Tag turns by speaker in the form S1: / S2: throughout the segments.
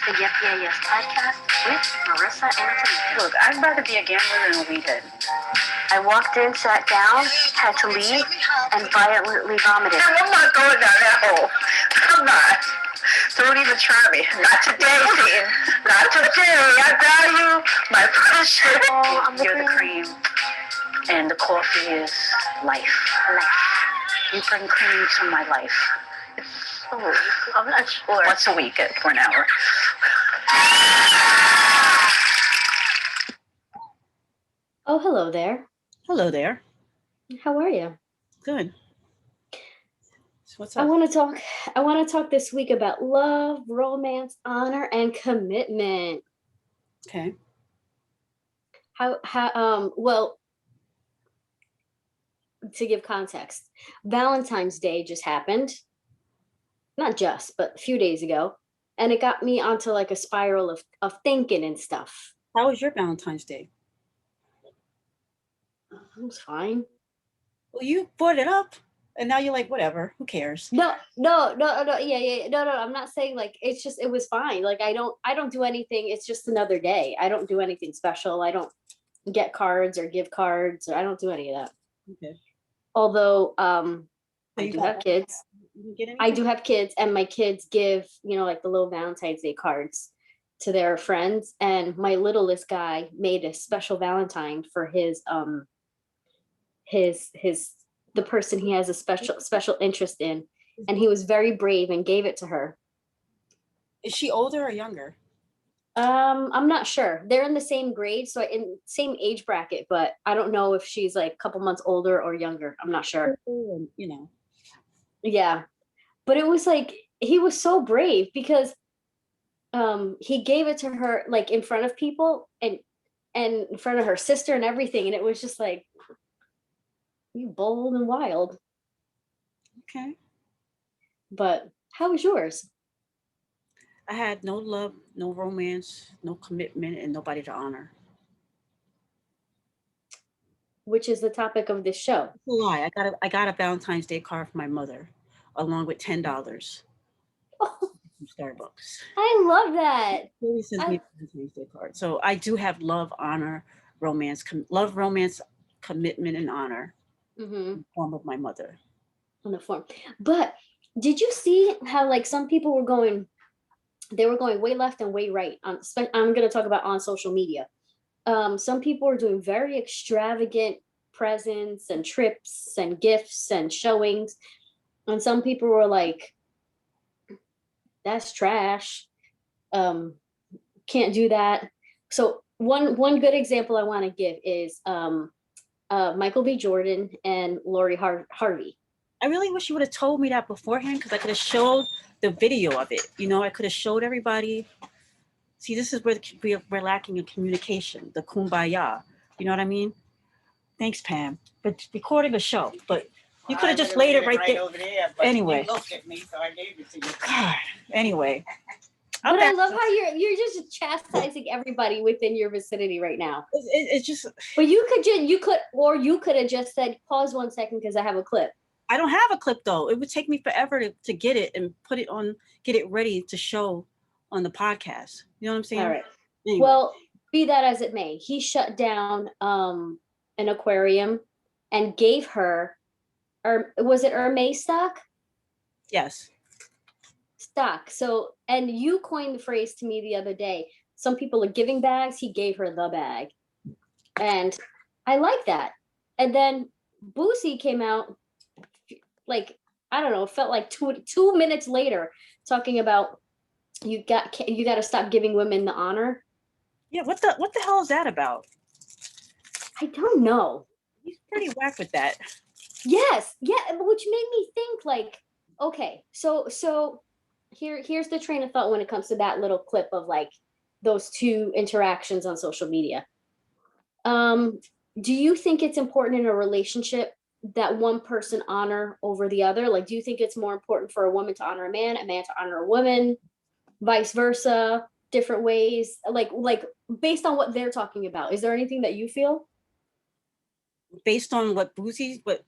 S1: the Yep Yeah Yes podcast with Marissa and Tamika. Look, I'd rather be a gambler than a weedhead. I walked in, sat down, had to leave, and violently vomited. I'm not going down that hole. I'm not. Don't even try me. Not today, Peyton. Not today. I value my precious. Oh, you're the cream. And the coffee is life. You bring cream to my life. Oh, I'm not sure. Once a week for an hour.
S2: Oh, hello there.
S3: Hello there.
S2: How are you?
S3: Good. So what's up?
S2: I want to talk this week about love, romance, honor, and commitment.
S3: Okay.
S2: Well, to give context, Valentine's Day just happened. Not just, but a few days ago. And it got me onto like a spiral of thinking and stuff.
S3: How was your Valentine's Day?
S2: It was fine.
S3: Well, you brought it up, and now you're like, whatever. Who cares?
S2: No. Yeah. No. I'm not saying like it was fine. Like I don't do anything. It's just another day. I don't do anything special. I don't get cards or give cards. Or I don't do any of that.
S3: Okay.
S2: Although I do have kids. I do have kids, and my kids give like the little Valentine's Day cards to their friends. And my littlest guy made a special Valentine for his the person he has a special interest in, and he was very brave and gave it to her.
S3: Is she older or younger?
S2: I'm not sure. They're in the same grade, so in same age bracket, but I don't know if she's like a couple months older or younger. I'm not sure. Yeah, but it was like he was so brave because he gave it to her like in front of people and in front of her sister and everything, and it was just like bold and wild.
S3: Okay.
S2: But how was yours?
S3: I had no love, no romance, no commitment, and nobody to honor.
S2: Which is the topic of this show.
S3: That's a lie. I got a Valentine's Day card from my mother, along with $10 from Starbucks.
S2: I love that.
S3: She sends me a Valentine's Day card. So I do have love, honor, romance, romance, commitment, and honor in the form of my mother.
S2: On the form. But did you see how like some people were going way left and way right on? I'm going to talk about on social media. Some people are doing very extravagant presents and trips and gifts and showings, and some people were like, "That's trash. Can't do that." So one good example I want to give is Michael B. Jordan and Lori Harvey.
S3: I really wish you would have told me that beforehand, because I could have showed the video of it. I could have showed everybody. See, this is where we're lacking in communication, the kumbaya. You know what I mean? Thanks, Pam, for recording a show. But you could have just laid it right there. Over there, anyway. You looked at me, so I gave it to you. God. Anyway.
S2: But I love how you're just chastising everybody within your vicinity right now.
S3: It's just. But
S2: you could have just said, pause 1 second because I have a clip.
S3: I don't have a clip though. It would take me forever to get it and put it on, get it ready to show on the podcast. You know what I'm saying?
S2: All right. Anyway. Well, be that as it may, he shut down an aquarium and gave her, or was it Hermes stock?
S3: Yes.
S2: Stock. So, and you coined the phrase to me the other day. Some people are giving bags. He gave her the bag. And I like that. And then Boosie came out like, I don't know, it felt like two minutes later talking about you got to stop giving women the honor.
S3: Yeah, what the hell is that about?
S2: I don't know.
S3: He's pretty whack with that.
S2: Yes, yeah, which made me think like, okay, so here's the train of thought when it comes to that little clip of like those two interactions on social media. Do you think it's important in a relationship that one person honor over the other? Like, do you think it's more important for a woman to honor a man to honor a woman, vice versa, different ways? Like based on what they're talking about, is there anything that you feel?
S3: Based on what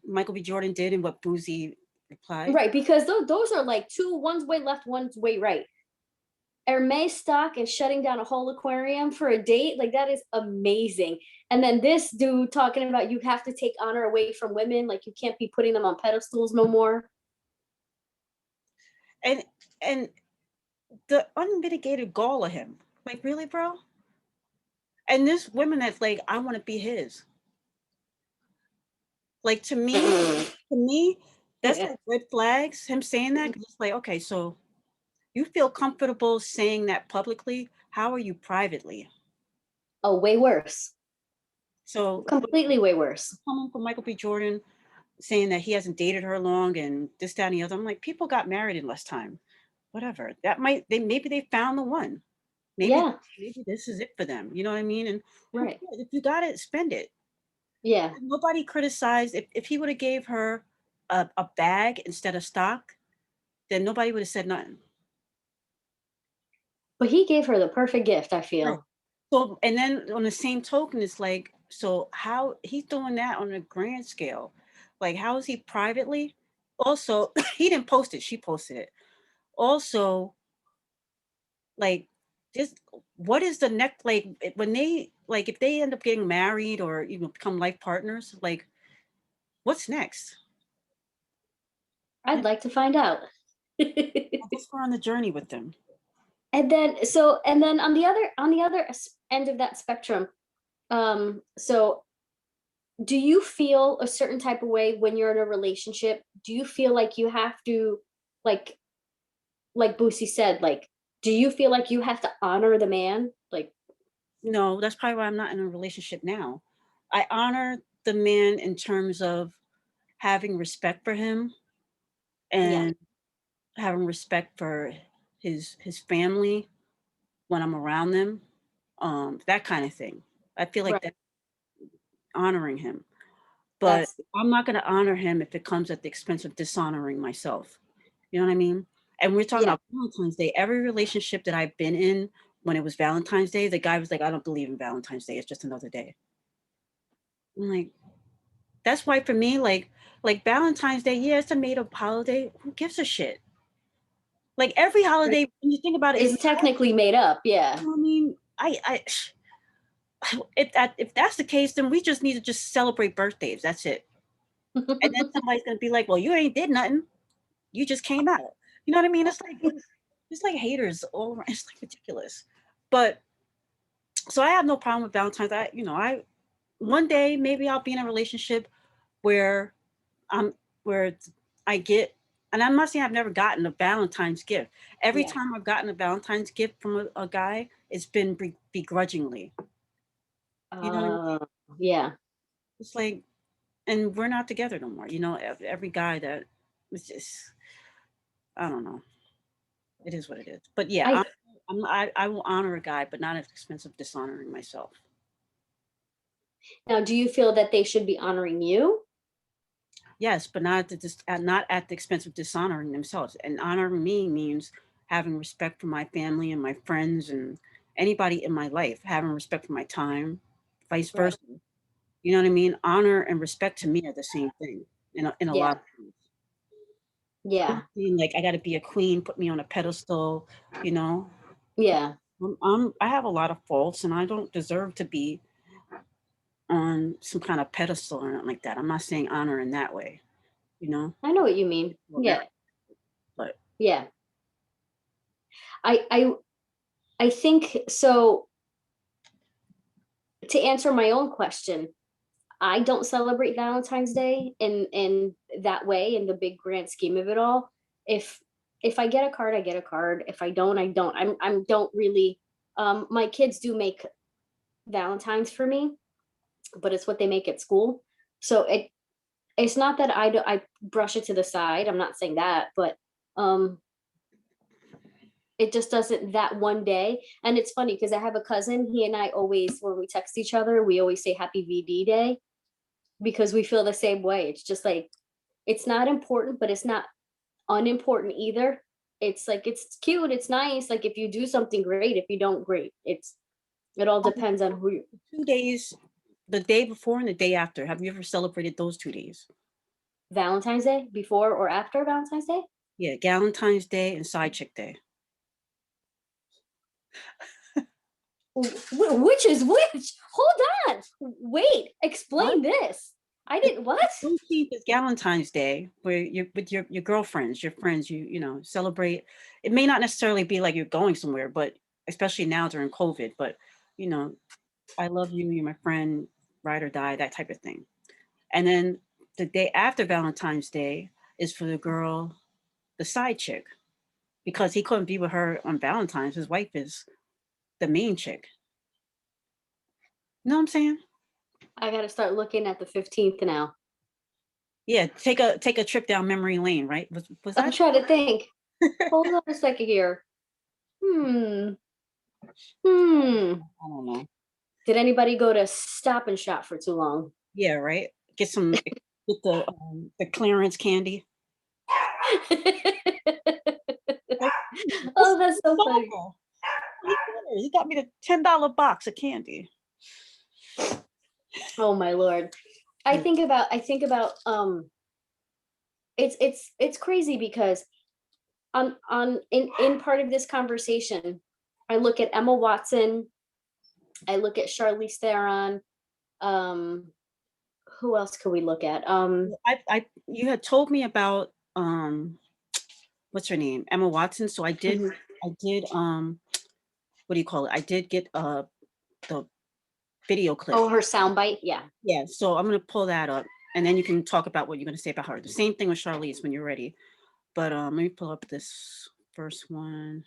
S3: Michael B. Jordan did and what Boosie replied?
S2: Right, because those are like one's way left, one's way right. Hermes stock and shutting down a whole aquarium for a date, like that is amazing. And then this dude talking about you have to take honor away from women, like you can't be putting them on pedestals no more.
S3: And the unmitigated gall of him, like, really, bro? And this woman that's like, I want to be his. Like, to me, that's like red flags. Him saying that, 'cause it's like, okay, so you feel comfortable saying that publicly. How are you privately?
S2: Oh, way worse.
S3: So
S2: Completely way worse.
S3: coming from Michael B. Jordan saying that he hasn't dated her long and this, that, and the other. I'm like, people got married in less time. Whatever. That maybe they found the one.
S2: Yeah.
S3: Maybe this is it for them. You know what I mean? And
S2: Right.
S3: if you got it, spend it.
S2: Yeah.
S3: Nobody criticized if he would have gave her a bag instead of stock, then nobody would have said nothing.
S2: But he gave her the perfect gift, I
S3: Right.
S2: feel.
S3: So, and then on the same token, it's like, so how he's doing that on a grand scale? Like, how is he privately? Also, he didn't post it, she posted it. Also, like, just what is the next, like, when they, like, if they end up getting married or, you know, become life partners, like, what's next?
S2: I'd like to find out.
S3: Let's go on the journey with them.
S2: And then on the other end of that spectrum, so do you feel a certain type of way when you're in a relationship? Do you feel like you have to, like Boosie said, like, do you feel like you have to honor the man? Like,
S3: No, that's probably why I'm not in a relationship now. I honor the man in terms of having respect for him
S2: yeah,
S3: and having respect for his family when I'm around them, that kind of thing. I feel like
S2: right.
S3: that honoring him, but
S2: That's
S3: I'm not going to honor him if it comes at the expense of dishonoring myself. You know what I mean? And we're talking
S2: yeah,
S3: about Valentine's Day. Every relationship that I've been in, when it was Valentine's Day, the guy was like, "I don't believe in Valentine's Day. It's just another day." I'm like, that's why for me, like Valentine's Day, yeah, it's a made up holiday. Who gives a shit? Like, every
S2: right.
S3: holiday, when you think about it, is
S2: It's technically made up. Yeah.
S3: you know what I mean? If that's the case, then we just need to just celebrate birthdays. That's it. And then somebody's gonna be like, "Well, you ain't did nothing. You just came out." You know what I mean? It's like haters all around. It's like ridiculous. But so I have no problem with Valentine's. I one day maybe I'll be in a relationship where I'm where I get, and I'm not saying I've never gotten a Valentine's gift. Every
S2: Yeah.
S3: time I've gotten a Valentine's gift from a guy, it's been begrudgingly. You know what I mean?
S2: Yeah.
S3: It's like, and we're not together no more. You know, every guy that was just, I don't know. It is what it is. But yeah,
S2: I
S3: I will honor a guy, but not at the expense of dishonoring myself.
S2: Now, do you feel that they should be honoring you?
S3: Yes, but not at the expense of dishonoring themselves. And honoring me means having respect for my family and my friends and anybody in my life, having respect for my time, vice
S2: Right.
S3: versa. You know what I mean? Honor and respect to me are the same thing in a
S2: Yeah.
S3: lot of things.
S2: Yeah.
S3: Like, I got to be a queen, put me on a pedestal, you know.
S2: Yeah.
S3: I have a lot of faults, and I don't deserve to be on some kind of pedestal or anything like that. I'm not saying honor in that way, you know.
S2: I know what you mean.
S3: Well,
S2: Yeah.
S3: but
S2: Yeah. I I I think so. To answer my own question, I don't celebrate Valentine's Day in that way, in the big grand scheme of it all. If if I get a card, I get a card. If I don't, I don't. I'm don't really. My kids do make Valentines for me, but it's what they make at school. So it's not that I brush it to the side. I'm not saying that, but um it just doesn't that one day. And it's funny because I have a cousin. He and I always, when we text each other, we always say Happy VD Day because we feel the same way. It's just like it's not important, but it's not unimportant either. It's like it's cute, it's nice. Like if you do something great, if you don't, great. It all depends on who you.
S3: 2 days, the day before and the day after. Have you ever celebrated those 2 days?
S2: Valentine's Day, before or after Valentine's Day?
S3: Yeah, Valentine's Day and Side Chick Day.
S2: Which is which? Hold on. Wait, explain this. I didn't, what?
S3: 13th is Valentine's Day, where you're with your girlfriends, your friends, you know, celebrate. It may not necessarily be like you're going somewhere, but especially now during COVID, but you know, I love you, you're my friend, ride or die, that type of thing. And then the day after Valentine's Day is for the girl, the side chick, because he couldn't be with her on Valentine's. His wife is the main chick. You know what I'm saying?
S2: I gotta start looking at the 15th now.
S3: Yeah, take a trip down memory lane, right? Was
S2: I'm
S3: that?
S2: trying to think. Hold on a second here. Hmm.
S3: I don't know.
S2: Did anybody go to Stop and Shop for too long?
S3: Yeah, right. Get the clearance candy.
S2: Oh, that's so funny.
S3: He got me the $10 box of candy.
S2: Oh my Lord. I think about it's crazy because in part of this conversation, I look at Emma Watson, I look at Charlize Theron, who else could we look at?
S3: I you had told me about what's her name? Emma Watson. So
S2: Mhm.
S3: I did what do you call it? I did get the video clip.
S2: Oh, her soundbite, yeah.
S3: Yeah, so I'm gonna pull that up and then you can talk about what you're gonna say about her. The same thing with Charlize when you're ready. But let me pull up this first one.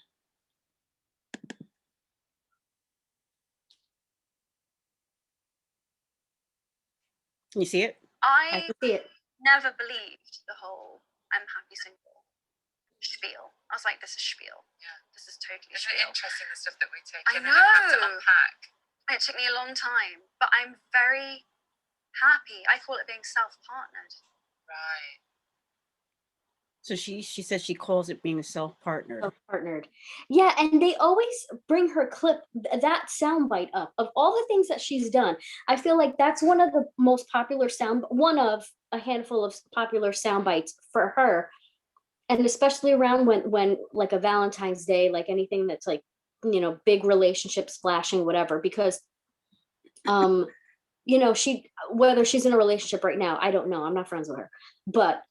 S3: Can you see it?
S2: I
S1: I
S2: can see it.
S1: never believed the whole I'm happy single spiel. I was like, this is spiel.
S4: Yeah.
S1: This is totally
S4: It's
S1: spiel.
S4: really interesting the stuff that we take
S1: I
S4: in and have to
S1: know.
S4: unpack.
S1: It took me a long time, but I'm very happy. I call it being self-partnered.
S4: Right.
S3: So she said she calls it being self-partnered.
S2: Partnered. Yeah, and they always bring her clip, that soundbite up of all the things that she's done. I feel like that's one of the most popular one of a handful of popular sound bites for her. And especially around when like a Valentine's Day, like anything that's like, you know, big relationship splashing, whatever, because you know, whether she's in a relationship right now, I don't know. I'm not friends with her. But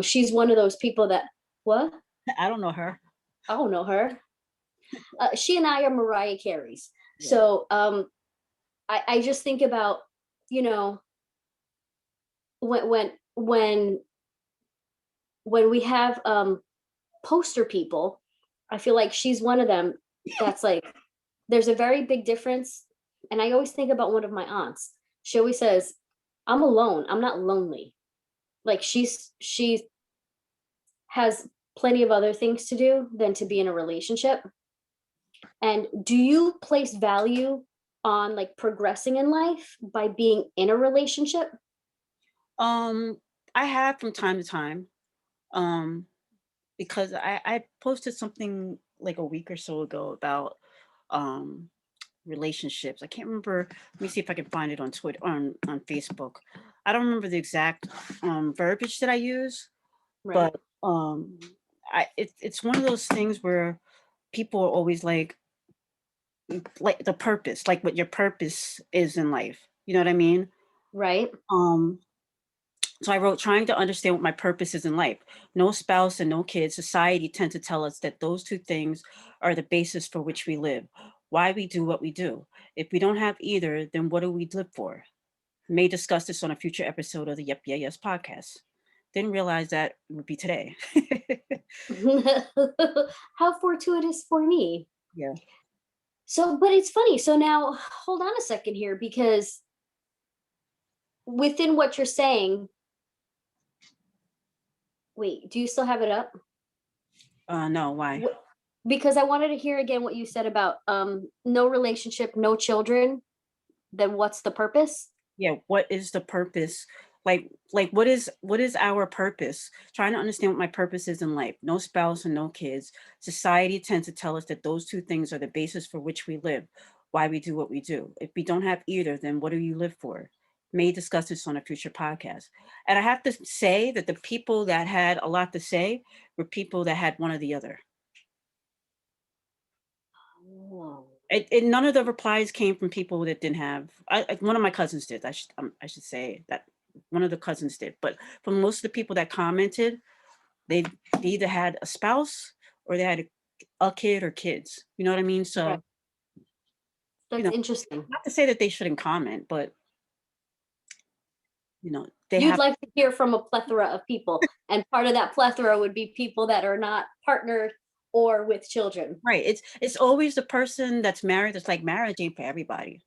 S2: she's one of those people that, what?
S3: I don't know her.
S2: I don't know her. She and I are Mariah Carey's.
S3: Yeah.
S2: So I just think about, you know, when we have poster people, I feel like she's one of them that's like, there's a very big difference. And I always think about one of my aunts. She always says, I'm alone. I'm not lonely. Like she has plenty of other things to do than to be in a relationship. And do you place value on like progressing in life by being in a relationship?
S3: I have from time to time. Because I posted something like a week or so ago about um relationships. I can't remember. Let me see if I can find it on Twitter on Facebook. I don't remember the exact verbiage that I use,
S2: Right.
S3: but it's one of those things where people are always like the purpose, like what your purpose is in life. You know what I mean?
S2: Right.
S3: So I wrote, trying to understand what my purpose is in life. No spouse and no kids. Society tend to tell us that those two things are the basis for which we live, why we do what we do. If we don't have either, then what do we live for? May discuss this on a future episode of the Yep Yeah Yes podcast. Didn't realize that it would be today.
S2: How fortuitous for me.
S3: Yeah.
S2: So, but it's funny. So now hold on a second here, because within what you're saying, wait, do you still have it up?
S3: No, why?
S2: Because I wanted to hear again what you said about no relationship, no children. Then what's the purpose?
S3: Yeah, what is the purpose? Like what is our purpose? Trying to understand what my purpose is in life. No spouse and no kids. Society tends to tell us that those two things are the basis for which we live, why we do what we do. If we don't have either, then what do you live for? May discuss this on a future podcast. And I have to say that the people that had a lot to say were people that had one or the other.
S2: Whoa.
S3: None of the replies came from people that didn't have. One of my cousins did. I should say that one of the cousins did. But for most of the people that commented, they either had a spouse or they had a kid or kids. You know what I mean? So
S2: Right.
S3: you
S2: That's
S3: know,
S2: interesting.
S3: not to say that they shouldn't comment, but they
S2: You'd
S3: have.
S2: like to hear from a plethora of people, and part of that plethora would be people that are not partnered or with children.
S3: Right. It's always the person that's married. It's like marriage ain't for everybody.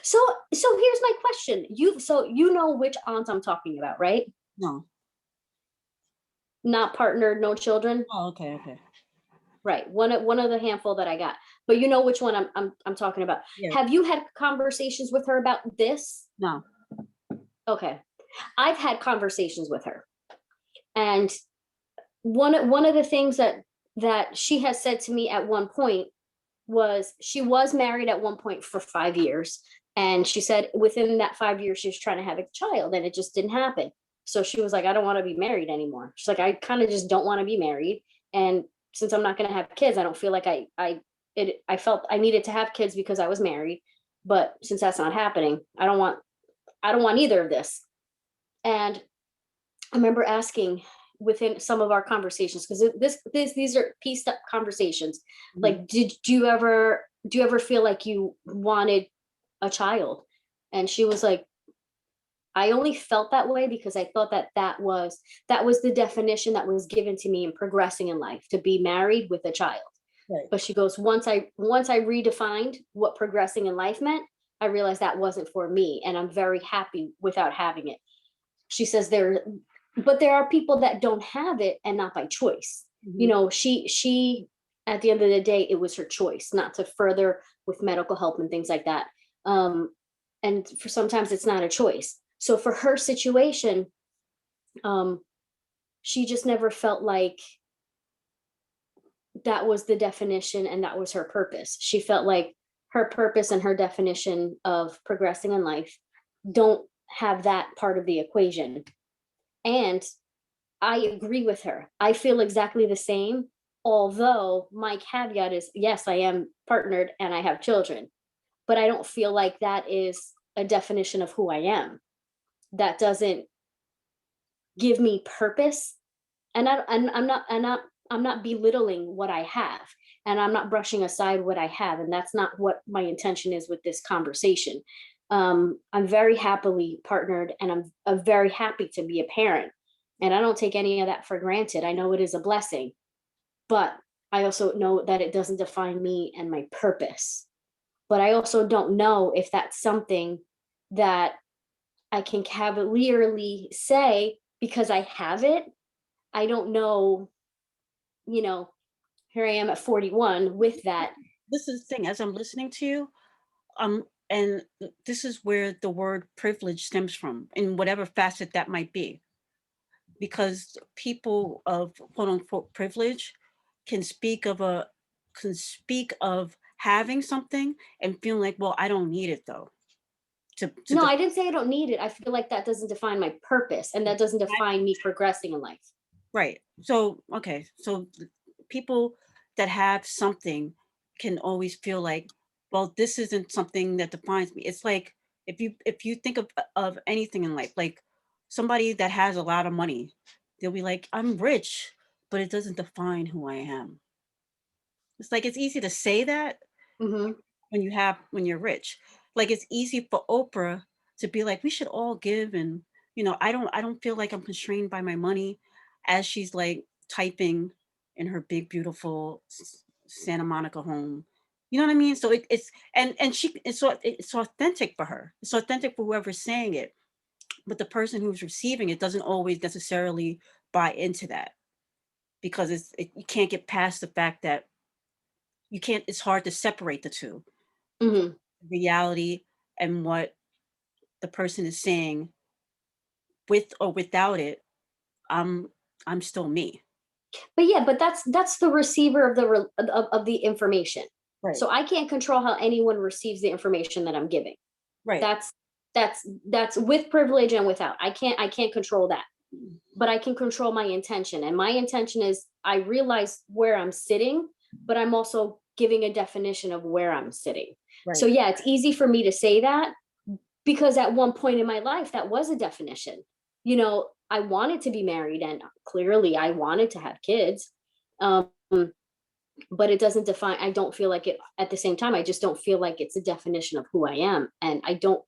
S2: So here's my question. You know which aunt I'm talking about, right?
S3: No.
S2: Not partnered, no children.
S3: Oh, okay, okay.
S2: Right. One of the handful that I got. But you know which one I'm talking about.
S3: Yeah.
S2: Have you had conversations with her about this?
S3: No.
S2: Okay. I've had conversations with her. And one of the things that she has said to me at one point was she was married at one point for 5 years, and she said within that 5 years she was trying to have a child and it just didn't happen. So she was like, I don't want to be married anymore. She's like, I kind of just don't want to be married, and since I'm not going to have kids, I don't feel like I felt I needed to have kids because I was married, but since that's not happening, I don't want either of this. And I remember asking within some of our conversations, because these are pieced up conversations.
S3: Mhm.
S2: Like, do you ever feel like you wanted a child? And she was like, I only felt that way because I thought that was the definition that was given to me in progressing in life, to be married with a child.
S3: Right.
S2: But she goes, once I redefined what progressing in life meant, I realized that wasn't for me, and I'm very happy without having it. She says but there are people that don't have it, and not by choice.
S3: Mhm.
S2: She at the end of the day, it was her choice not to further with medical help and things like that. And for sometimes it's not a choice. So for her situation, she just never felt like that was the definition and that was her purpose. She felt like her purpose and her definition of progressing in life don't have that part of the equation. And I agree with her. I feel exactly the same. Although my caveat is, yes, I am partnered and I have children, but I don't feel like that is a definition of who I am. That doesn't give me purpose. And I'm not belittling what I have, and I'm not brushing aside what I have. And that's not what my intention is with this conversation. I'm very happily partnered, and I'm very happy to be a parent. And I don't take any of that for granted. I know it is a blessing, but I also know that it doesn't define me and my purpose. But I also don't know if that's something that I can cavalierly say because I have it. I don't know, you know, here I am at 41 with that.
S3: This is the thing. As I'm listening to you, and this is where the word privilege stems from, in whatever facet that might be, because people of quote unquote privilege can speak of having something and feeling like, well, I don't need it though.
S2: No, I didn't say I don't need it. I feel like that doesn't define my purpose, and that doesn't define me progressing in life.
S3: Right. So, okay. So people that have something can always feel like, well, this isn't something that defines me. It's like if you think of anything in life, like somebody that has a lot of money, they'll be like, I'm rich, but it doesn't define who I am. It's like it's easy to say that
S2: Mm-hmm.
S3: when you're rich. Like it's easy for Oprah to be like, we should all give, and I don't feel like I'm constrained by my money, as she's like typing in her big beautiful Santa Monica home. You know what I mean? So it's and she it's authentic for her. It's authentic for whoever's saying it, but the person who's receiving it doesn't always necessarily buy into that, because you can't get past the fact that you can't. It's hard to separate the two,
S2: Mm-hmm.
S3: reality and what the person is saying. With or without it, i'm I'm still me.
S2: But yeah, but that's the receiver of of the information.
S3: Right.
S2: So I can't control how anyone receives the information that I'm giving.
S3: Right.
S2: That's that's with privilege and without. I can't control that. But I can control my intention. And my intention is I realize where I'm sitting, but I'm also giving a definition of where I'm sitting.
S3: Right.
S2: So yeah, it's easy for me to say that because at one point in my life, that was a definition. You know, I wanted to be married and clearly I wanted to have kids. Um, but it doesn't define, I don't feel like it at the same time. I just don't feel like it's a definition of who I am. And I don't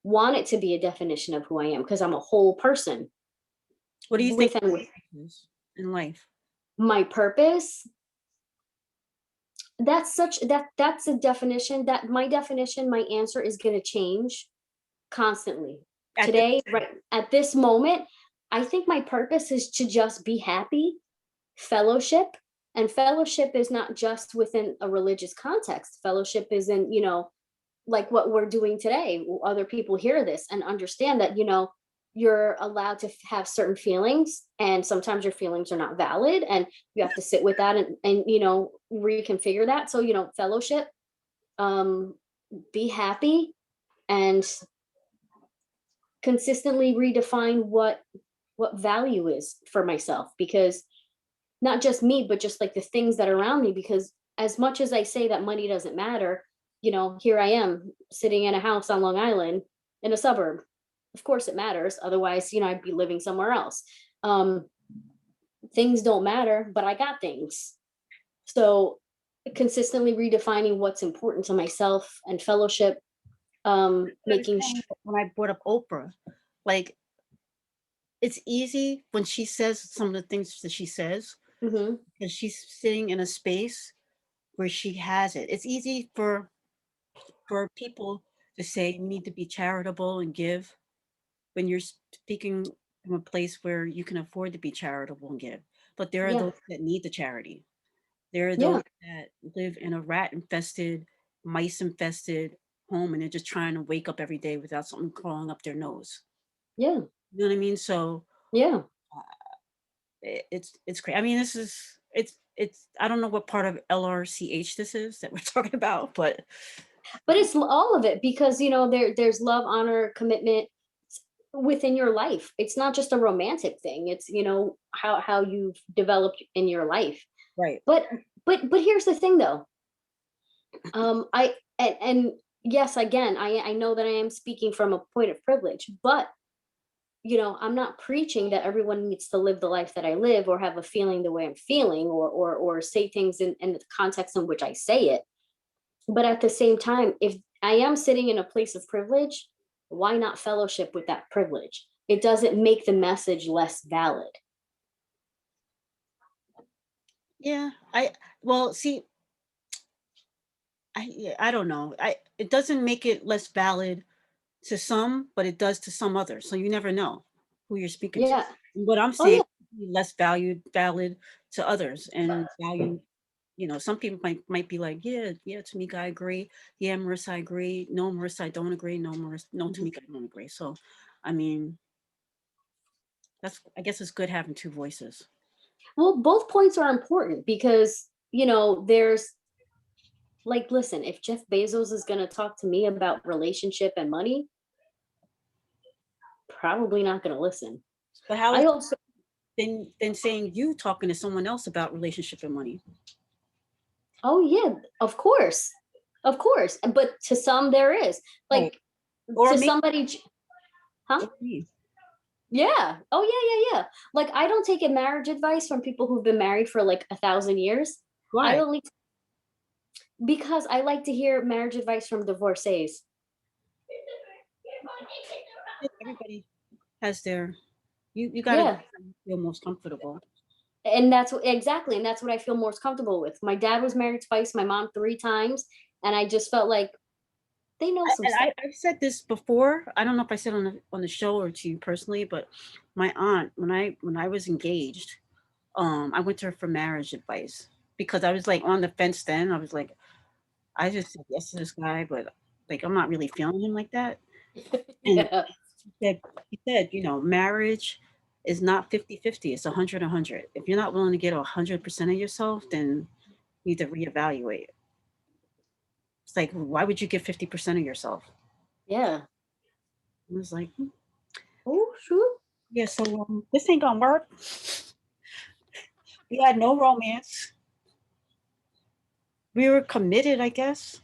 S2: want it to be a definition of who I am because I'm a whole person
S3: What do you
S2: with
S3: think
S2: and with
S3: in life?
S2: my purpose. That's a definition that my definition, my answer is going to change constantly.
S3: At the-
S2: Today, right at this moment, I think my purpose is to just be happy, fellowship, and fellowship is not just within a religious context. Fellowship is in, you know, like what we're doing today. Other people hear this and understand that, you know, you're allowed to have certain feelings and sometimes your feelings are not valid and you have to sit with that and you know, reconfigure that. So, you know, fellowship, um, be happy and consistently redefine what value is for myself, because not just me, but just like the things that are around me, because as much as I say that money doesn't matter, you know, here I am sitting in a house on Long Island in a suburb. Of course it matters. Otherwise, you know, I'd be living somewhere else. Um, things don't matter, but I got things. So consistently redefining what's important to myself and fellowship, making sure.
S3: When I brought up Oprah, like it's easy when she says some of the things that she says
S2: Mhm.
S3: because she's sitting in a space where she has it. It's easy for people to say you need to be charitable and give when you're speaking from a place where you can afford to be charitable and give. But there are
S2: Yeah.
S3: those that need the charity. There are
S2: Yeah.
S3: those that live in a rat infested, mice infested home and they're just trying to wake up every day without something crawling up their nose.
S2: Yeah.
S3: You know what I mean? So
S2: Yeah.
S3: it's crazy. I mean, this is it's I don't know what part of LRCH this is that we're talking about, but
S2: But it's all of it because, you know, there's love, honor, commitment within your life. It's not just a romantic thing. It's, you know, how you've developed in your life.
S3: right.
S2: But but here's the thing though. I and yes, again, I know that I am speaking from a point of privilege, but you know, I'm not preaching that everyone needs to live the life that I live or have a feeling the way I'm feeling or say things in the context in which I say it. But at the same time, if I am sitting in a place of privilege, why not fellowship with that privilege? It doesn't make the message less valid.
S3: Yeah. I well, see, I don't know. I it doesn't make it less valid to some, but it does to some others. So you never know who you're speaking to.
S2: Yeah.
S3: And what I'm
S2: Oh
S3: saying
S2: yeah.
S3: less valid to others and value. You know, some people might be like, yeah, yeah, Tamika, I agree. Yeah, Marissa, I agree. No, Marissa, I don't agree. No, Marissa, no,
S2: Mhm.
S3: Tamika, I don't agree. So, I mean, that's I guess it's good having two voices.
S2: Well, both points are important because, you know, there's like, listen, if Jeff Bezos is going to talk to me about relationship and money, probably not going to listen.
S3: But how is
S2: I also,
S3: then saying you talking to someone else about relationship and money?
S2: oh yeah, of course. Of course. But to some there is.
S3: Right.
S2: Like
S3: Or
S2: to
S3: me.
S2: somebody, huh?
S3: Or me.
S2: Yeah. Oh yeah, yeah, yeah. Like I don't take a marriage advice from people who've been married for like 1,000 years. I
S3: Why?
S2: only because I like to hear marriage advice from divorcees.
S3: Everybody has their you gotta
S2: Yeah.
S3: feel most comfortable.
S2: And that's exactly, and that's what I feel most comfortable with. My dad was married twice, my mom 3 times, and I just felt like they know some
S3: And
S2: stuff.
S3: I've said this before. I don't know if I said on the show or to you personally, but my aunt, when I was engaged, I went to her for marriage advice because I was like on the fence then. I was like, I just said yes to this guy, but like I'm not really feeling him like that. And
S2: Yeah.
S3: he said, you know, marriage is not 50-50, it's 100-100. If you're not willing to get 100% of yourself, then you need to reevaluate. It's like, why would you give 50% of yourself?
S2: Yeah.
S3: I was like,
S2: Oh, sure.
S3: yeah, so this ain't gonna work. We had no romance. we were committed, I guess.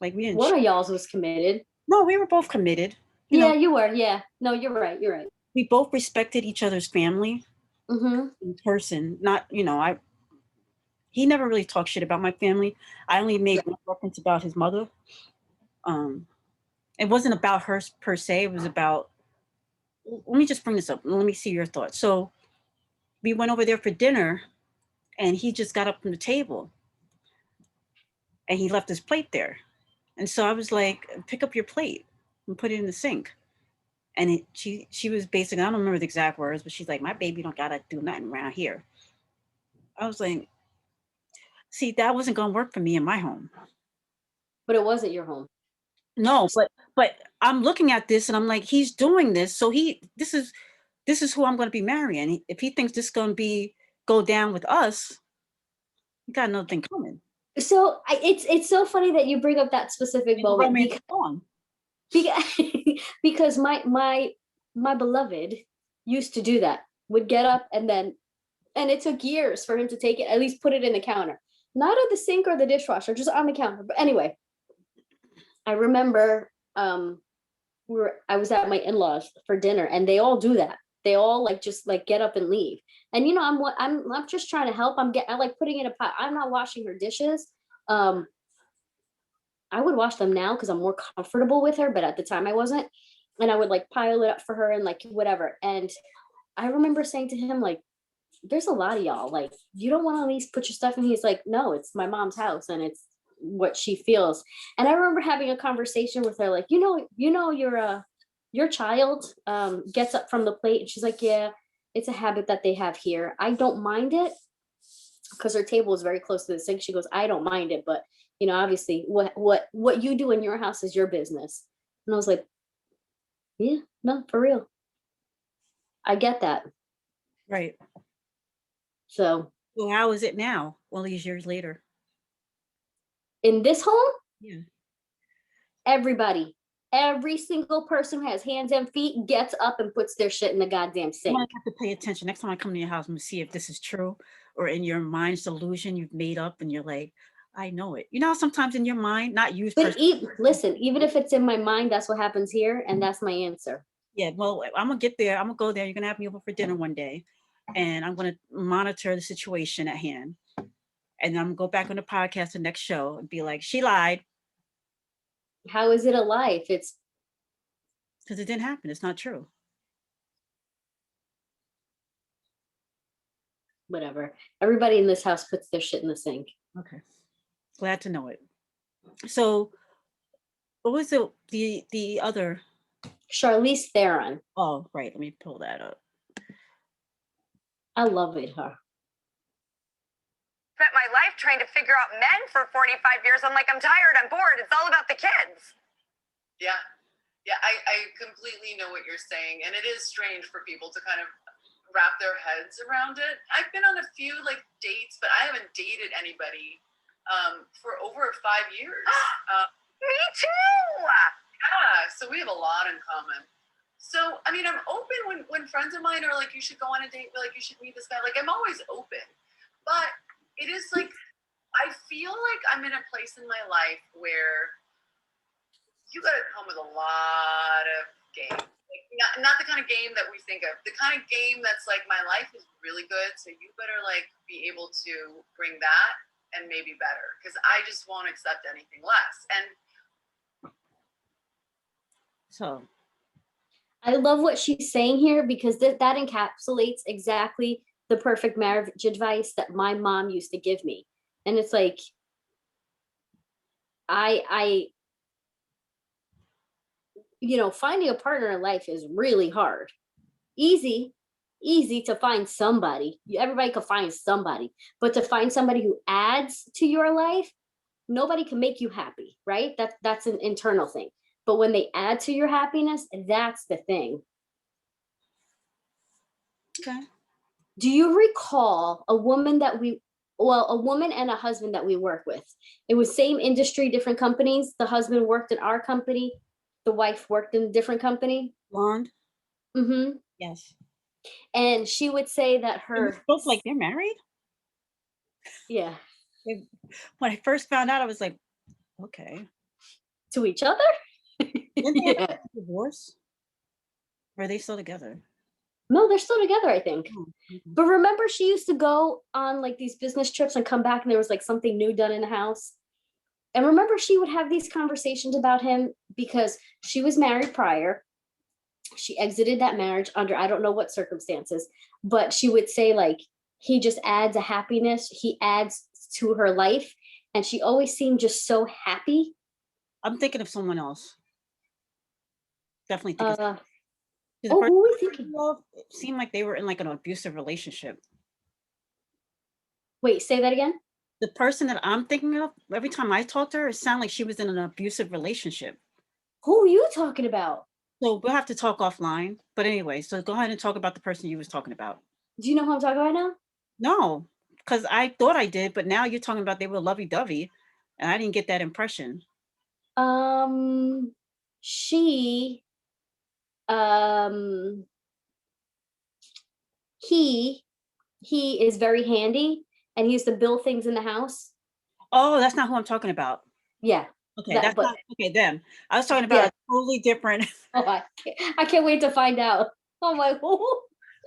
S3: Like we didn't.
S2: One of y'all's was committed.
S3: No, we were both committed. You
S2: Yeah,
S3: know,
S2: you were. Yeah. No, you're right. You're right.
S3: we both respected each other's family
S2: Mm-hmm.
S3: in person. Not, he never really talked shit about my family. I only made one reference about his mother. Um, it wasn't about her per se. It was about. Let me just bring this up. Let me see your thoughts. So we went over there for dinner, and he just got up from the table, and he left his plate there. And so I was like, "Pick up your plate and put it in the sink." And she was basically, I don't remember the exact words, but she's like, "My baby don't gotta do nothing around here." I was like, see, that wasn't gonna work for me in my home.
S2: But it wasn't your home.
S3: No, but I'm looking at this and I'm like, he's doing this, so this is who I'm gonna be marrying. If he thinks this is gonna go down with us, he got another thing coming.
S2: So it's so funny that you bring up that specific moment
S3: Romantic song.
S2: because my beloved used to do that. Would get up and it took years for him to take it, at least put it in the counter, not at the sink or the dishwasher, just on the counter. But anyway, I remember I was at my in-laws for dinner, and they all do that. They all just get up and leave. And I'm just trying to help. I like putting in a pot. I'm not washing her dishes. I would wash them now because I'm more comfortable with her, but at the time I wasn't. And I would pile it up for her and whatever. And I remember saying to him, there's a lot of y'all. You don't want to at least put your stuff in. He's like, no, it's my mom's house and it's what she feels. And I remember having a conversation with her, your child gets up from the plate, and she's like, yeah, it's a habit that they have here. I don't mind it because her table is very close to the sink. She goes, I don't mind it, but obviously what you do in your house is your business. And I was like, yeah, no, for real. I get that.
S3: Right.
S2: So
S3: how is it now, all these years later?
S2: In this home,
S3: yeah,
S2: every single person who has hands and feet gets up and puts their shit in the goddamn sink.
S3: I have to pay attention. Next time I come to your house, I'm gonna see if this is true, or in your mind's delusion you've made up and you're like, I know it. Sometimes in your mind, not you.
S2: But listen, even if it's in my mind, that's what happens here, and that's my answer.
S3: Yeah, well, I'm gonna get there. I'm gonna go there. You're gonna have me over for dinner one day, and I'm gonna monitor the situation at hand. And I'm gonna go back on the podcast, the next show, and be like, she lied.
S2: How is it a lie? It's
S3: because it didn't happen. It's not true.
S2: Whatever. Everybody in this house puts their shit in the sink.
S3: Okay. Glad to know it. So what was the other?
S2: Charlize Theron.
S3: Oh, right. Let me pull that up.
S2: I love it, her.
S1: Spent my life trying to figure out men for 45 years. I'm tired, I'm bored. It's all about the kids.
S4: Yeah. Yeah, I completely know what you're saying. And it is strange for people to kind of wrap their heads around it. I've been on a few dates, but I haven't dated anybody for over 5 years.
S1: Me too.
S4: Yeah, so we have a lot in common. So, I mean, I'm open when friends of mine are like, you should go on a date, you should meet this guy. I'm always open. But it is I feel like I'm in a place in my life where you got to come with a lot of game. Not the kind of game that we think of. The kind of game that's my life is really good, so you better be able to bring that and maybe better, because I just won't accept anything less. And
S3: so
S2: I love what she's saying here, because that encapsulates exactly the perfect marriage advice that my mom used to give me. And it's finding a partner in life is really hard. Easy to find somebody. Everybody can find somebody, but to find somebody who adds to your life, nobody can make you happy, right? That's an internal thing. But when they add to your happiness, that's the thing.
S3: Okay.
S2: Do you recall a woman and a husband that we work with? It was same industry, different companies. The husband worked in our company. The wife worked in a different company.
S3: Blonde?
S2: Mm-hmm.
S3: Yes.
S2: And she would say that her...
S3: Both they're married?
S2: Yeah.
S3: When I first found out, I was like, okay.
S2: To each other?
S3: Didn't they
S2: Yeah.
S3: divorce? Or are they still together?
S2: No, they're still together, I think.
S3: Oh, okay.
S2: But remember, she used to go on like these business trips and come back, and there was like something new done in the house. And remember, she would have these conversations about him because she was married prior. She exited that marriage under I don't know what circumstances, but she would say like he just adds a happiness, he adds to her life, and she always seemed just so happy.
S3: I'm thinking of someone else. Definitely thinking.
S2: Uh,
S3: The
S2: oh,
S3: person
S2: who are we
S3: I'm
S2: thinking?
S3: thinking of, it seemed like they were in like an abusive relationship.
S2: Wait, say that again.
S3: The person that I'm thinking of, every time I talked to her, it sounded like she was in an abusive relationship.
S2: Who are you talking about?
S3: So we'll have to talk offline. But anyway, so go ahead and talk about the person you was talking about.
S2: Do you know who I'm talking about now?
S3: No, because I thought I did, but now you're talking about they were lovey-dovey, and I didn't get that impression.
S2: Um, she, um, he, he is very handy, and he used to build things in the house.
S3: Oh, that's not who I'm talking about.
S2: Yeah,
S3: Okay, that's
S2: but
S3: not okay. Them. I was talking about
S2: yeah.
S3: a totally different.
S2: Oh, I can't wait to find out. Oh my,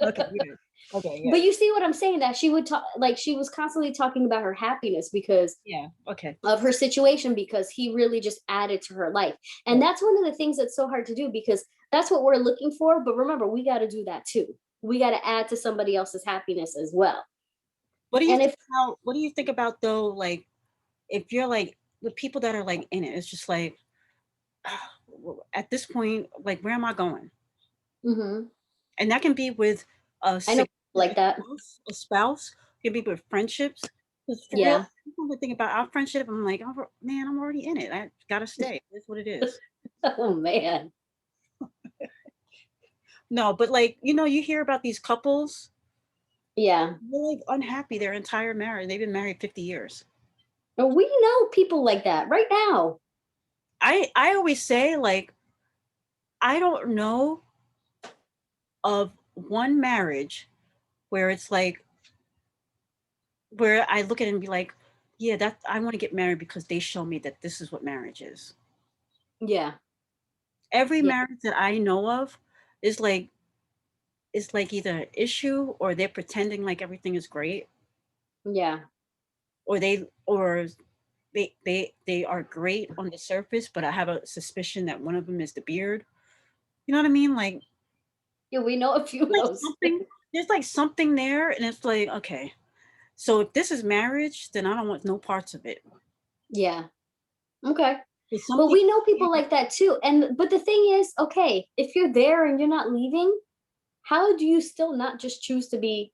S3: Okay, yeah. Okay, yeah,
S2: but you see what I'm saying? That she would talk, like she was constantly talking about her happiness because
S3: yeah. Okay.
S2: of her situation, because he really just added to her life. And
S3: Yeah.
S2: that's one of the things that's so hard to do, because that's what we're looking for. But remember, we got to do that too. We got to add to somebody else's happiness as well.
S3: What do you
S2: And
S3: think
S2: if
S3: about? What do you think about though? Like, if you're like the people that are like in it, it's just like at this point, like, where am I going?
S2: Mhm.
S3: And that can be with a
S2: I know people like
S3: significant
S2: that.
S3: a spouse, it can be with friendships. Because for real,
S2: Yeah.
S3: I come to think about our friendship, I'm like, oh, man, I'm already in it. I gotta stay. That's what it is.
S2: Oh man.
S3: No, but like, you hear about these couples,
S2: Yeah.
S3: they're like unhappy their entire marriage. They've been married 50 years.
S2: But we know people like that right now.
S3: I always say, like, I don't know of one marriage where it's like where I look at it and be like, yeah, that I want to get married because they show me that this is what marriage is.
S2: Yeah.
S3: Every
S2: Yeah.
S3: marriage that I know of is like either an issue or they're pretending like everything is great,
S2: Yeah.
S3: or they are great on the surface, but I have a suspicion that one of them is the beard. You know what I mean? Like,
S2: Yeah. We know a few of
S3: like
S2: those.
S3: something there's like something there, and it's like, okay, so if this is marriage, then I don't want no parts of it.
S2: Yeah. Okay.
S3: There's some
S2: But we
S3: people.
S2: know people like that too. And but the thing is, okay, if you're there and you're not leaving, how do you still not just choose to be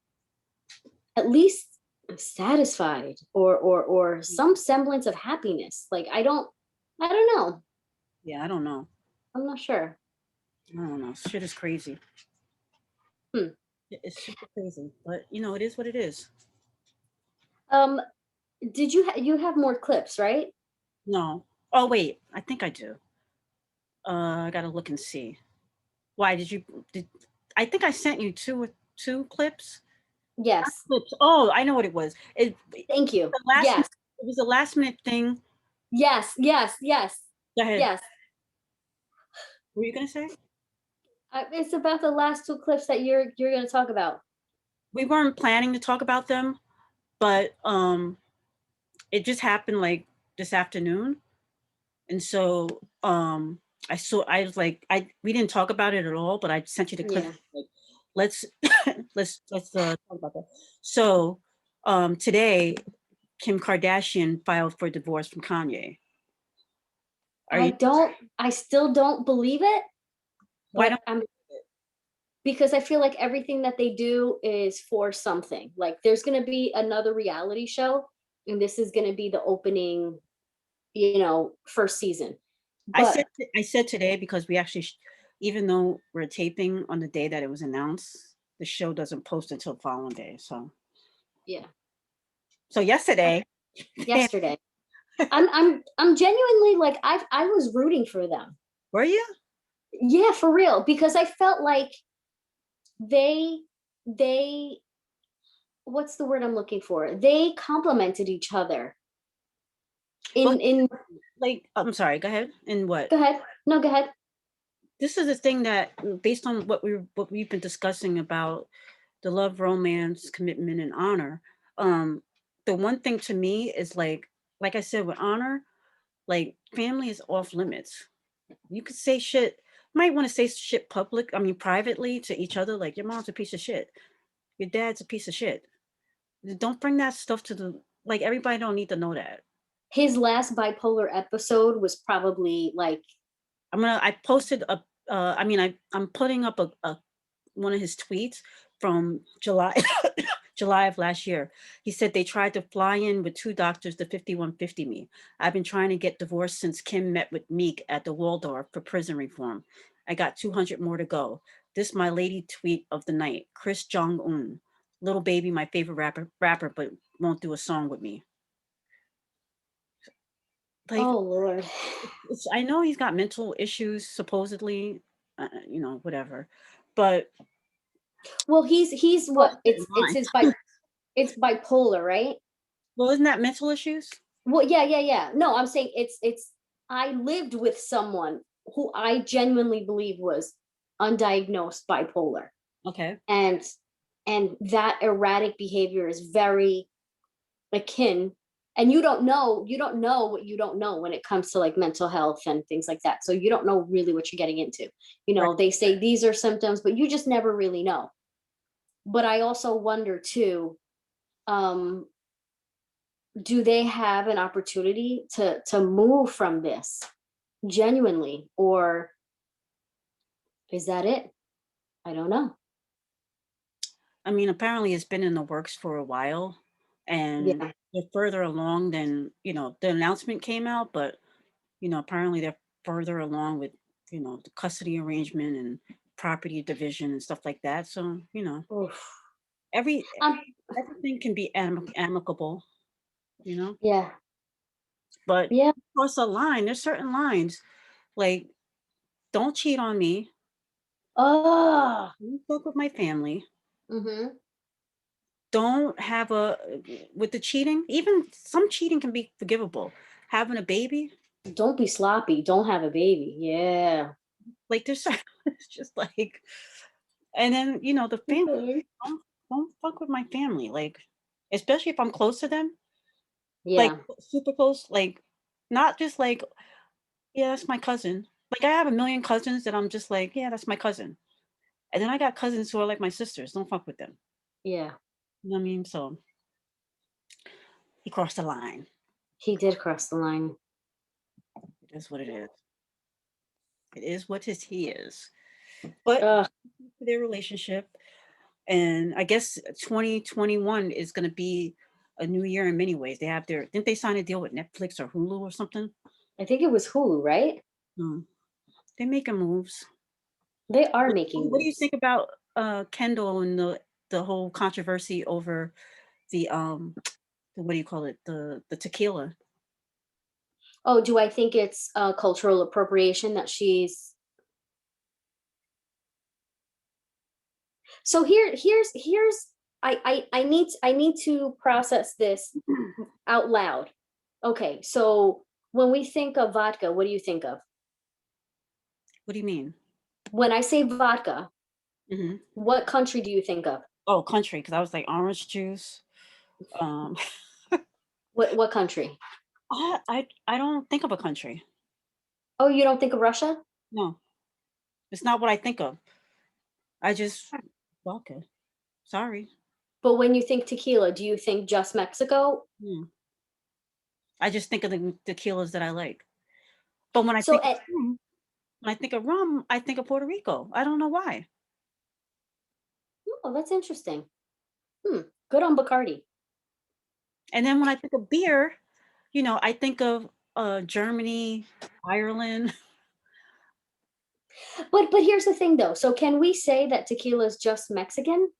S2: at least satisfied, or some semblance of happiness? Like I don't know.
S3: Yeah, I don't know.
S2: I'm not sure.
S3: I don't know. Shit is crazy.
S2: Hmm.
S3: It's super crazy, but it is what it is.
S2: Um, did you have more clips, right?
S3: No. Oh wait, I think I do. I gotta look and see. Why did I think I sent you two clips? Not
S2: Yes.
S3: clips. Oh, I know what it was.
S2: Thank you.
S3: The last
S2: Yes.
S3: it was a last minute thing.
S2: Yes. Yes. Yes.
S3: Go ahead.
S2: Yes.
S3: What were you gonna say?
S2: It's about the last two clips that you're going to talk about.
S3: We weren't planning to talk about them, but it just happened like this afternoon. And so I was like, we didn't talk about it at all, but I sent you the clip.
S2: Yeah.
S3: Like, let's let's talk about that. So today Kim Kardashian filed for divorce from Kanye. Are you
S2: I still don't believe it,
S3: why
S2: but
S3: don't
S2: I'm because I feel like everything that they do is for something. Like there's going to be another reality show, and this is going to be the opening, first season.
S3: I
S2: But
S3: said today because we actually even though we're taping on the day that it was announced, the show doesn't post until the following day.
S2: yeah,
S3: So yesterday,
S2: yesterday, I'm genuinely like I was rooting for them.
S3: were you?
S2: Yeah, for real, because I felt like they they what's the word I'm looking for? They complemented each other.
S3: Well,
S2: In
S3: like, I'm sorry, go ahead. And what?
S2: Go ahead. No, go ahead.
S3: This is the thing that, based on what we've been discussing about the love, romance, commitment, and honor, um, the one thing to me is like I said, with honor, like family is off limits. You could say shit, might want to say shit privately to each other, like your mom's a piece of shit, your dad's a piece of shit. Don't bring that stuff to the, like, everybody don't need to know that.
S2: His last bipolar episode was probably like,
S3: I posted a, I'm putting up a one of his tweets from July July of last year. He said they tried to fly in with two doctors to 5150 me. I've been trying to get divorced since Kim met with Meek at the Waldorf for prison reform. I got 200 more to go. This my lady tweet of the night. Chris Jong-un. Little baby, my favorite rapper, but won't do a song with me. Like,
S2: oh Lord.
S3: I know he's got mental issues, supposedly, whatever. But
S2: Well, he's what? It's
S3: mine.
S2: his it's bipolar, right?
S3: Well, isn't that mental issues?
S2: Well, yeah. No, I'm saying it's I lived with someone who I genuinely believe was undiagnosed bipolar.
S3: Okay.
S2: And that erratic behavior is very akin, and you don't know what you don't know when it comes to like mental health and things like that. So you don't know really what you're getting into.
S3: Right.
S2: They say these are symptoms, but you just never really know. But I also wonder too, um, do they have an opportunity to move from this genuinely, or is that it? I don't know.
S3: I mean, apparently it's been in the works for a while, and
S2: Yeah.
S3: they're further along than, the announcement came out, but, apparently they're further along with, the custody arrangement and property division and stuff like that. So,
S2: Oof.
S3: every
S2: Um,
S3: everything can be amicable, you know.
S2: yeah.
S3: But
S2: Yeah.
S3: cross a line. There's certain lines, like, don't cheat on me.
S2: Oh.
S3: Don't fuck with my family.
S2: Mm-hmm.
S3: Don't have a with the cheating. Even some cheating can be forgivable. Having a baby,
S2: Don't be sloppy. Don't have a baby. Yeah.
S3: like, there's it's just like, and then, the family. Don't fuck with my family, like, especially if I'm close to them, like,
S2: Yeah.
S3: super close, like, not just like, yeah, that's my cousin. Like, I have a million cousins that I'm just like, yeah, that's my cousin. And then I got cousins who are like my sisters. Don't fuck with them.
S2: Yeah.
S3: You know what I mean? So he crossed the line.
S2: He did cross the line.
S3: It is what it is. It is what he is. But
S2: Ugh.
S3: their relationship, and I guess 2021 is going to be a new year in many ways. They have didn't they sign a deal with Netflix or Hulu or something?
S2: I think it was Hulu, right?
S3: No, they're making moves.
S2: They are making
S3: What do you
S2: moves.
S3: think about Kendall and the whole controversy over the what do you call it, the tequila?
S2: Oh, do I think it's cultural appropriation that she's? So here's I need to process this out loud. Okay, so when we think of vodka, what do you think of?
S3: What do you mean?
S2: When I say vodka,
S3: Hmm.
S2: what country do you think of?
S3: Oh, country, because I was like orange juice. Um,
S2: What country?
S3: I don't think of a country.
S2: Oh, you don't think of Russia?
S3: No, it's not what I think of. I just vodka. Sorry.
S2: But when you think tequila, do you think just Mexico?
S3: Hmm. I just think of the tequilas that I like. But when I
S2: So
S3: think of rum, I think of Puerto Rico. I don't know why.
S2: oh, that's interesting. Hmm. Good on Bacardi.
S3: And then when I think of beer, I think of Germany, Ireland.
S2: But here's the thing though. So can we say that tequila is just Mexican?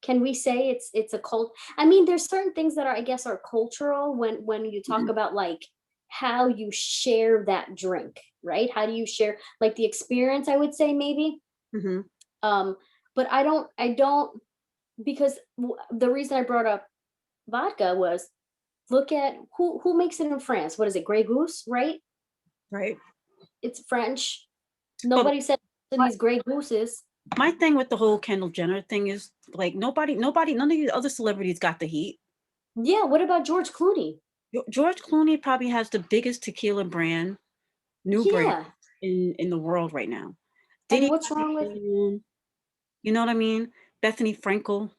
S2: Can we say it's a cult? I mean, there's certain things that are, I guess, are cultural when you talk about like how you share that drink, right? How do you share like the experience, I would say maybe.
S3: Hmm.
S2: Um, but I don't because the reason I brought up vodka was look at who makes it in France. What is it? Grey Goose, right?
S3: Right.
S2: It's French.
S3: But
S2: Nobody said to these Grey Gooses.
S3: my thing with the whole Kendall Jenner thing is like none of the other celebrities got the heat.
S2: Yeah, what about George Clooney?
S3: George Clooney probably has the biggest tequila brand, new brand
S2: Yeah.
S3: in the world right now.
S2: And
S3: Diddy,
S2: what's wrong with
S3: you know what I mean? Bethany Frankel,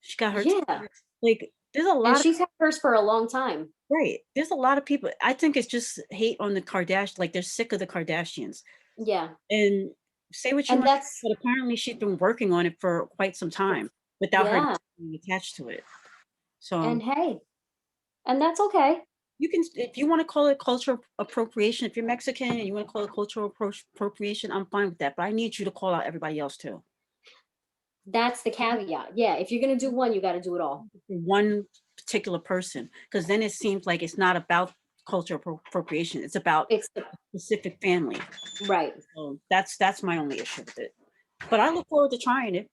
S3: she got her
S2: yeah.
S3: like there's a
S2: And
S3: lot of
S2: she's had hers for a long time.
S3: right. There's a lot of people. I think it's just hate on the Kardashians, like they're sick of the Kardashians.
S2: Yeah.
S3: And say what you
S2: And
S3: want,
S2: that's
S3: but apparently she's been working on it for quite some time without her
S2: yeah.
S3: being attached to it. So
S2: And hey, and that's okay.
S3: you can, if you want to call it cultural appropriation, if you're Mexican and you want to call it cultural appropriation, I'm fine with that. But I need you to call out everybody else too.
S2: That's the caveat. Yeah, if you're gonna do one, you got to do it all.
S3: One particular person, because then it seems like it's not about cultural appropriation. It's about
S2: It's the
S3: specific family.
S2: right.
S3: So that's my only issue with it. But I look forward to trying it.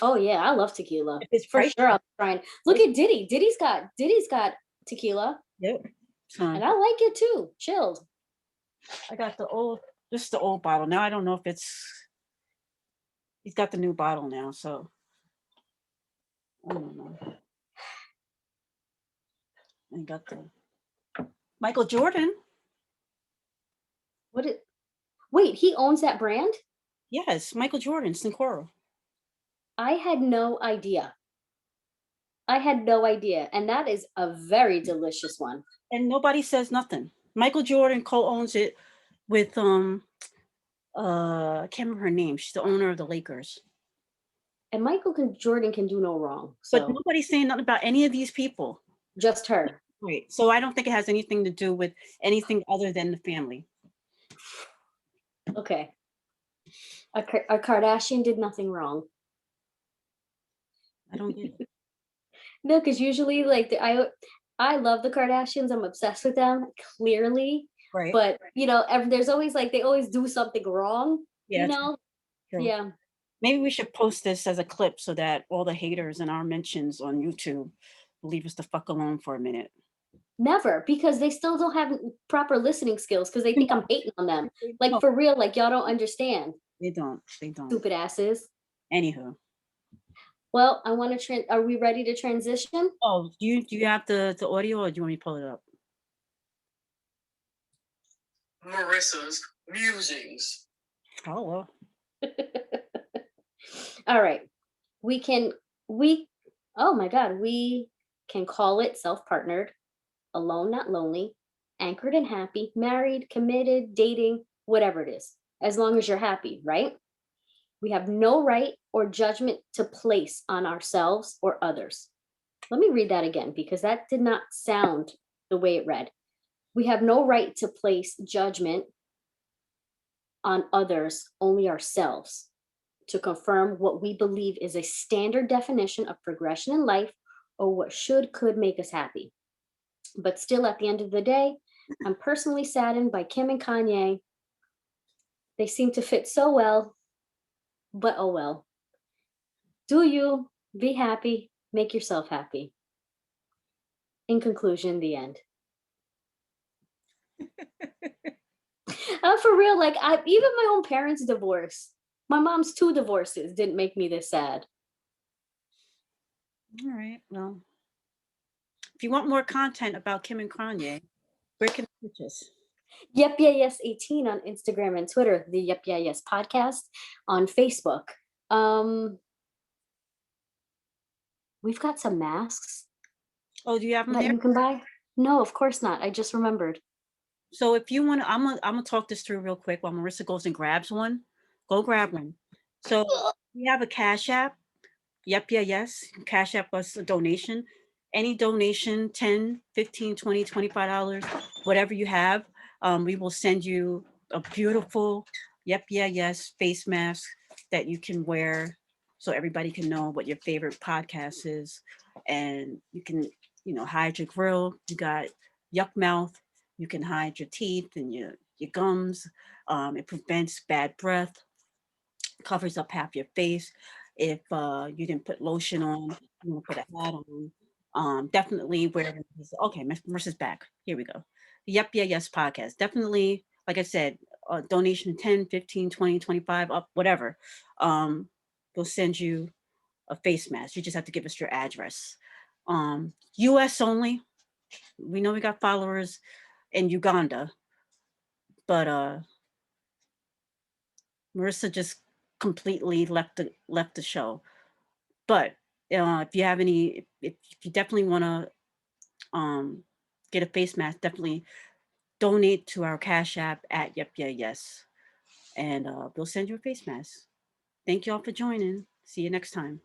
S2: Oh yeah, I love tequila.
S3: If it's
S2: For
S3: right,
S2: sure, I'll try and look at Diddy. Diddy's got tequila,
S3: yep. So
S2: and I like it too. Chilled.
S3: I got this is the old bottle. Now I don't know if he's got the new bottle now, so I don't know. I got the Michael Jordan.
S2: What it? Wait, he owns that brand?
S3: Yes, Michael Jordan, Sincoro.
S2: I had no idea. I had no idea, and that is a very delicious one.
S3: And nobody says nothing. Michael Jordan co-owns it with I can't remember her name. She's the owner of the Lakers.
S2: And Jordan can do no wrong.
S3: But
S2: So
S3: nobody's saying nothing about any of these people.
S2: just her.
S3: Right. So I don't think it has anything to do with anything other than the family.
S2: Okay. A Kardashian did nothing wrong.
S3: I don't get it.
S2: No, because usually, like I love the Kardashians. I'm obsessed with them, clearly.
S3: Right.
S2: But there's always like they always do something wrong.
S3: Yeah.
S2: True. Yeah.
S3: Maybe we should post this as a clip so that all the haters and our mentions on YouTube leave us the fuck alone for a minute.
S2: Never, because they still don't have proper listening skills because they think I'm hating on them. Like for real, like y'all don't understand.
S3: They don't.
S2: Stupid asses.
S3: Anywho.
S2: Well, I want to are we ready to transition?
S3: Oh, do you have the audio or do you want me to pull it up?
S5: Marissa's musings.
S3: Oh well.
S2: All right. Oh my God, we can call it self-partnered, alone, not lonely, anchored and happy, married, committed, dating, whatever it is, as long as you're happy, right? We have no right or judgment to place on ourselves or others. Let me read that again because that did not sound the way it read. We have no right to place judgment on others, only ourselves, to confirm what we believe is a standard definition of progression in life or what could make us happy. But still, at the end of the day, I'm personally saddened by Kim and Kanye. They seem to fit so well, but oh well. Do you be happy, make yourself happy. In conclusion, the end. For real, like even my own parents' divorce, my mom's 2 divorces didn't make me this sad.
S3: All right. Well, if you want more content about Kim and Kanye, where can I reach us?
S2: Yep, yeah, yes, 18 on Instagram and Twitter. The Yep, yeah, yes podcast on Facebook. We've got some masks.
S3: Oh, do you have them
S2: that
S3: there?
S2: you can buy? No, of course not. I just remembered.
S3: So if you want to, I'm gonna talk this through real quick while Marissa goes and grabs one. Go grab one. So we have a Cash App. Yep, yeah, yes. Cash App us a donation. Any donation, $10, $15, $20, $25, whatever you have, we will send you a beautiful Yep, yeah, yes face mask that you can wear so everybody can know what your favorite podcast is. And you can, hide your grill. You got yuck mouth. You can hide your teeth and your gums. It prevents bad breath, covers up half your face. If you didn't put lotion on, you want to put a hat on. Definitely wear. Okay, Marissa's back. Here we go. Yep, yeah, yes podcast. Definitely, like I said, donation 10, 15, 20, 25, up, whatever. We'll send you a face mask. You just have to give us your address. US only. We know we got followers in Uganda, but Marissa just completely left the show. But if you have any, if you definitely want to get a face mask, definitely donate to our Cash App at Yep Yeah Yes, and we'll send you a face mask. Thank you all for joining. See you next time.